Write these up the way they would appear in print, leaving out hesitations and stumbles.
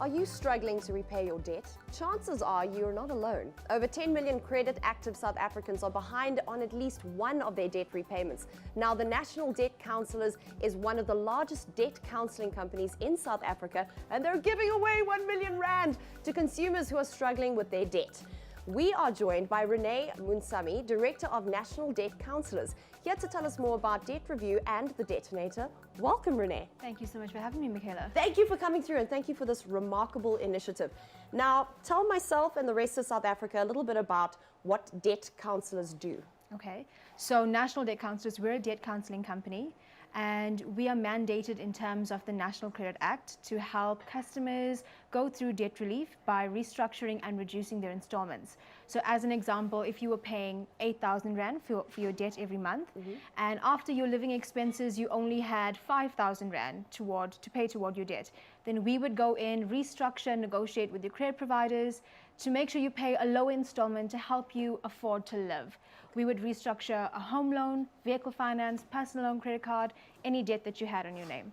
Are you struggling to repay your debt? Chances are you're not alone. Over 10 million credit-active South Africans are behind on at least one of their debt repayments. Now, the National Debt Counsellors is one of the largest debt counselling companies in South Africa, and they're giving away 1 million rand to consumers who are struggling with their debt. We are joined by Rene Moonsamy, Director of National Debt Counsellors, here to tell us more about debt review and the Detonator. Welcome, Rene. Thank you so much for having me, Michaela. Thank you for coming through and thank you for this remarkable initiative. Now, tell myself and the rest of South Africa a little bit about what debt counsellors do. Okay, so National Debt Counsellors, we're a debt counselling company, and we are mandated in terms of the National Credit Act to help customers go through debt relief by restructuring and reducing their installments. So as an example, if you were paying 8,000 Rand for your debt every month, and after your living expenses you only had 5,000 Rand to pay toward your debt, then we would go in, restructure, negotiate with your credit providers to make sure you pay a low installment to help you afford to live. We would restructure a home loan, vehicle finance, personal loan, credit card, any debt that you had on your name.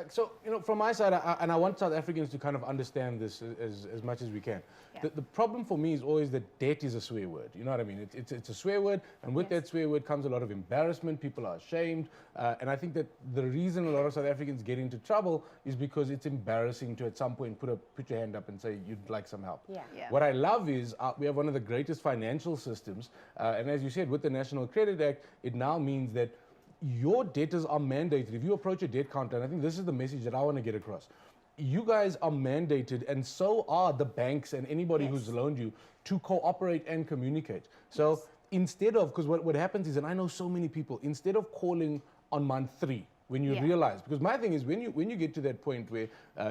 So, from my side, and I want South Africans to kind of understand this as much as we can. Yeah. The problem for me is always that debt is a swear word. You know what I mean? It's a swear word, and with that swear word comes a lot of embarrassment. People are ashamed. And I think that the reason a lot of South Africans get into trouble is because it's embarrassing to at some point put your hand up and say you'd like some help. Yeah. What I love is we have one of the greatest financial systems. And as you said, with the National Credit Act, it now means that your debtors are mandated. If you approach a debt counter, and I think this is the message that I want to get across, you guys are mandated, and so are the banks and anybody who's loaned you, to cooperate and communicate. So instead of, because what happens is, and I know so many people, instead of calling on month 3, when you realize, because my thing is when you get to that point where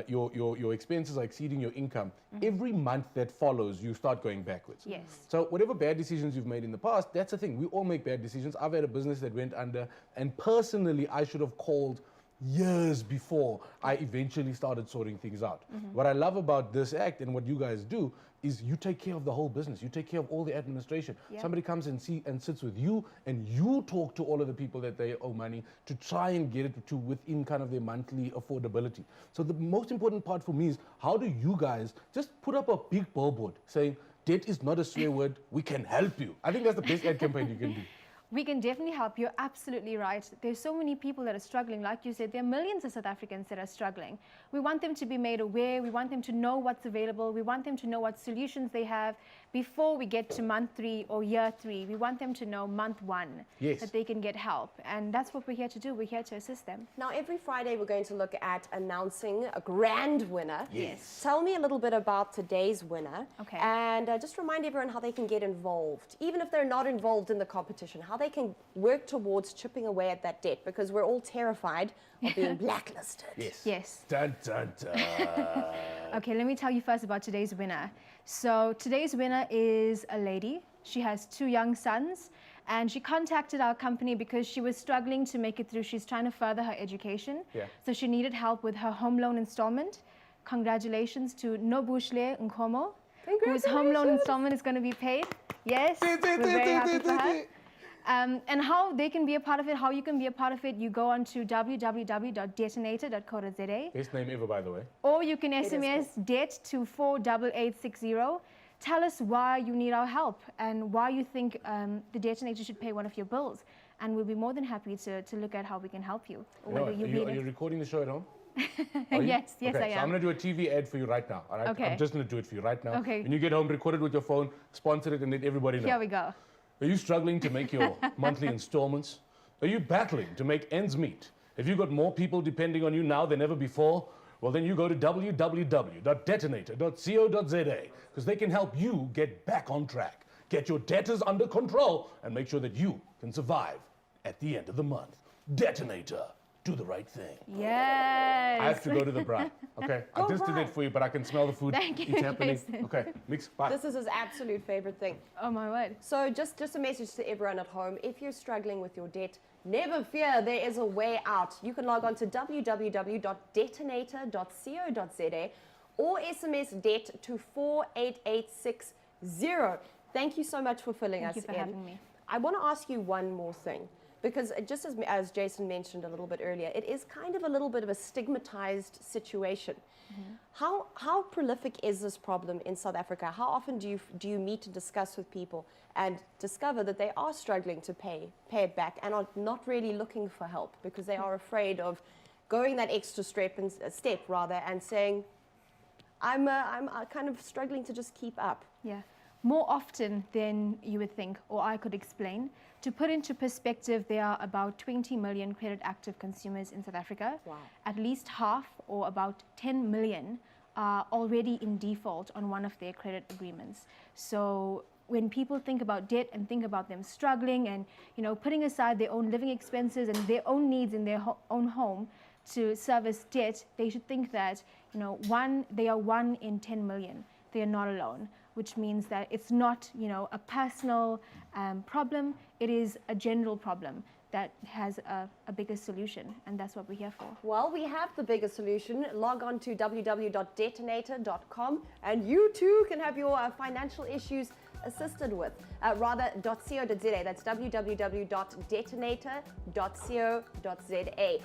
your expenses are exceeding your income, every month that follows you start going backwards. Yes. So whatever bad decisions you've made in the past, that's the thing. We all make bad decisions. I've had a business that went under, and personally I should have called years before I eventually started sorting things out. What I love about this act and what you guys do is you take care of the whole business. You take care of all the administration. Somebody comes and sits with you, and you talk to all of the people that they owe money to try and get it to within kind of their monthly affordability. So the most important part for me is, how do you guys just put up a big billboard saying debt is not a swear word, we can help you? I think that's the best ad campaign you can do. We can definitely help. You're absolutely right. There's so many people that are struggling. Like you said, there are millions of South Africans that are struggling. We want them to be made aware. We want them to know what's available. We want them to know what solutions they have before we get to month 3 or year 3. We want them to know month 1 that they can get help. And that's what we're here to do. We're here to assist them. Now, every Friday we're going to look at announcing a grand winner. Yes. Tell me a little bit about today's winner. Okay. And just remind everyone how they can get involved, even if they're not involved in the competition, how they can work towards chipping away at that debt, because we're all terrified of being blacklisted. Yes. Dun, dun, dun. Okay, let me tell you first about today's winner. So today's winner is a lady. She has 2 young sons, and she contacted our company because she was struggling to make it through. She's trying to further her education. So she needed help with her home loan installment. Congratulations to Nobushle Nkomo, whose home loan installment is going to be paid. Yes, we're very happy for her. And how they can be a part of it, how you can be a part of it, you go on to www.detonator.co.za. Best name ever, by the way. Or you can SMS debt to 48860. Tell us why you need our help and why you think the Detonator should pay one of your bills. And we'll be more than happy to look at how we can help you. Are you recording the show at home? Yes, I am. So I'm going to do a TV ad for you right now. All right? Okay. I'm just going to do it for you right now. Okay. When you get home, record it with your phone, sponsor it, and let everybody know. Here we go. Are you struggling to make your monthly installments? Are you battling to make ends meet? Have you got more people depending on you now than ever before? Well, then you go to www.detonator.co.za, because they can help you get back on track, get your debtors under control, and make sure that you can survive at the end of the month. Detonator. Do the right thing. Yes. I have to go to the bra. Okay. I just did it for you, but I can smell the food. Thank you, It's happening. Jason. Okay. Mix. Bye. This is his absolute favorite thing. Oh my word. So just a message to everyone at home. If you're struggling with your debt, never fear, there is a way out. You can log on to www.detonator.co.za or SMS debt to 48860. Thank you so much for filling us in. Thank you for having me. I want to ask you one more thing. Because just as Jason mentioned a little bit earlier, it is kind of a little bit of a stigmatized situation. How prolific is this problem in South Africa? How often do you meet and discuss with people and discover that they are struggling to pay it back and are not really looking for help because they are afraid of going that extra step and saying, I'm kind of struggling to just keep up. Yeah, more often than you would think, or I could explain. To put into perspective, there are about 20 million credit active consumers in South Africa. Wow. At least half, or about 10 million, are already in default on one of their credit agreements. So when people think about debt and think about them struggling and putting aside their own living expenses and their own needs in their own home to service debt, they should think that they are 1 in 10 million. They are not alone, which means that it's not a personal problem. It is a general problem that has a bigger solution, and that's what we're here for. Well, we have the bigger solution. Log on to www.detonator.com and you too can have your financial issues assisted with. .co.za. That's www.detonator.co.za.